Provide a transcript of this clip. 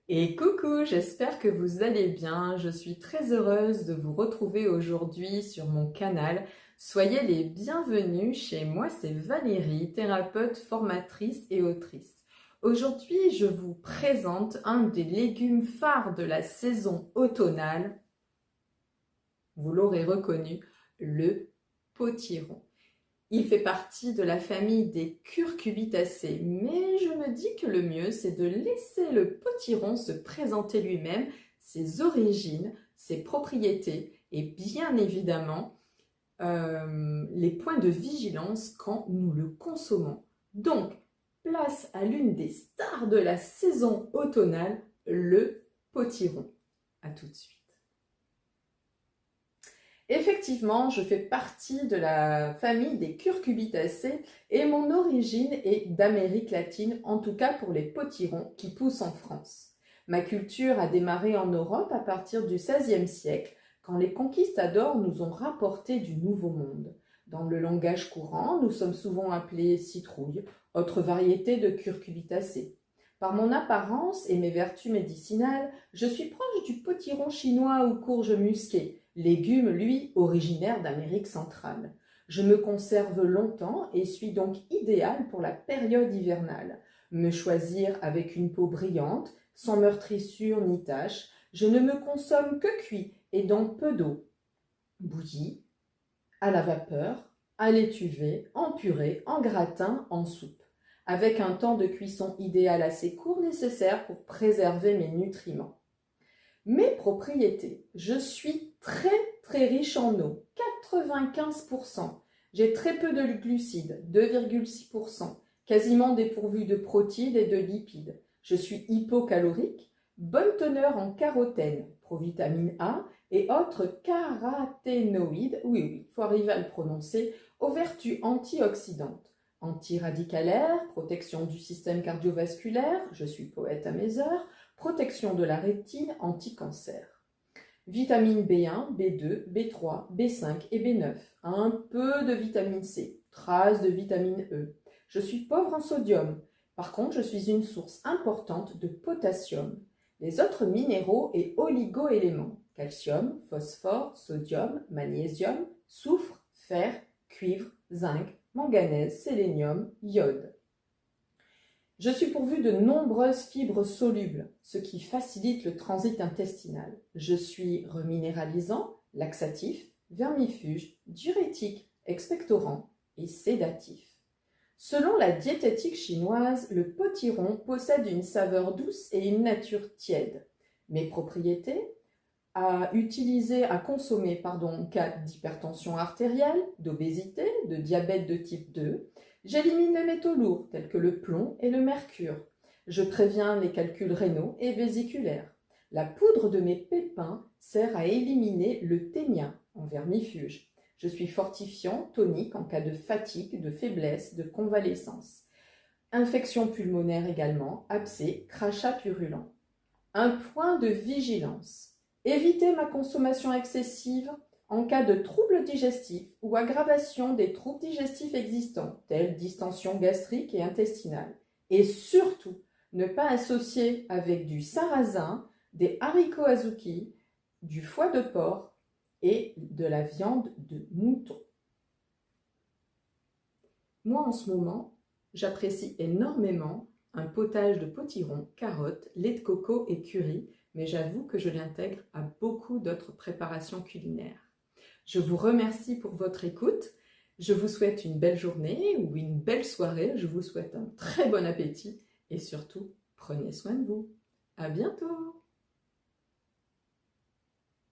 Et coucou, j'espère que vous allez bien. Je suis très heureuse de vous retrouver aujourd'hui sur mon canal. Soyez les bienvenus chez moi, c'est Valérie, thérapeute, formatrice et autrice. Aujourd'hui, je vous présente un des légumes phares de la saison automnale. Vous l'aurez reconnu, le potiron. Il fait partie de la famille des curcubitacées, mais je me dis que le mieux, c'est de laisser le potiron se présenter lui-même, ses origines, ses propriétés et bien évidemment les points de vigilance quand nous le consommons. Donc, place à l'une des stars de la saison automnale, le potiron. À tout de suite. Effectivement, je fais partie de la famille des curcubitacées et mon origine est d'Amérique latine, en tout cas pour les potirons qui poussent en France. Ma culture a démarré en Europe à partir du XVIe siècle, quand les conquistadors nous ont rapporté du Nouveau Monde. Dans le langage courant, nous sommes souvent appelés citrouilles, autre variété de curcubitacées. Par mon apparence et mes vertus médicinales, je suis proche du potiron chinois ou courge musquée, légume, lui, originaire d'Amérique centrale. Je me conserve longtemps et suis donc idéal pour la période hivernale. Me choisir avec une peau brillante, sans meurtrissure ni taches, je ne me consomme que cuit et dans peu d'eau. Bouilli, à la vapeur, à l'étuvée, en purée, en gratin, en soupe, avec un temps de cuisson idéal assez court nécessaire pour préserver mes nutriments. Mes propriétés. Je suis très riche en eau, 95%. J'ai très peu de glucides, 2,6%, quasiment dépourvu de protides et de lipides. Je suis hypocalorique, bonne teneur en carotène, provitamine A et autres caroténoïdes, oui, il faut arriver à le prononcer, aux vertus antioxydantes, antiradicalaires, protection du système cardiovasculaire, je suis poète à mes heures, protection de la rétine, anti-cancer. Vitamine B1, B2, B3, B5 et B9. Un peu de vitamine C, traces de vitamine E. Je suis pauvre en sodium. Par contre, je suis une source importante de potassium. Les autres minéraux et oligo-éléments, calcium, phosphore, sodium, magnésium, soufre, fer, cuivre, zinc, manganèse, sélénium, iode. Je suis pourvue de nombreuses fibres solubles, ce qui facilite le transit intestinal. Je suis reminéralisant, laxatif, vermifuge, diurétique, expectorant et sédatif. Selon la diététique chinoise, le potiron possède une saveur douce et une nature tiède. Mes propriétés à consommer en cas d'hypertension artérielle, d'obésité, de diabète de type 2. J'élimine les métaux lourds tels que le plomb et le mercure. Je préviens les calculs rénaux et vésiculaires. La poudre de mes pépins sert à éliminer le ténia en vermifuge. Je suis fortifiant, tonique en cas de fatigue, de faiblesse, de convalescence. Infection pulmonaire également, abcès, crachat purulent. Un point de vigilance. Éviter ma consommation excessive en cas de troubles digestifs ou aggravation des troubles digestifs existants, tels distension gastrique et intestinale. Et surtout, ne pas associer avec du sarrasin, des haricots azuki, du foie de porc et de la viande de mouton. Moi, en ce moment, j'apprécie énormément un potage de potiron, carottes, lait de coco et curry, mais j'avoue que je l'intègre à beaucoup d'autres préparations culinaires. Je vous remercie pour votre écoute. Je vous souhaite une belle journée ou une belle soirée. Je vous souhaite un très bon appétit et surtout, prenez soin de vous. À bientôt!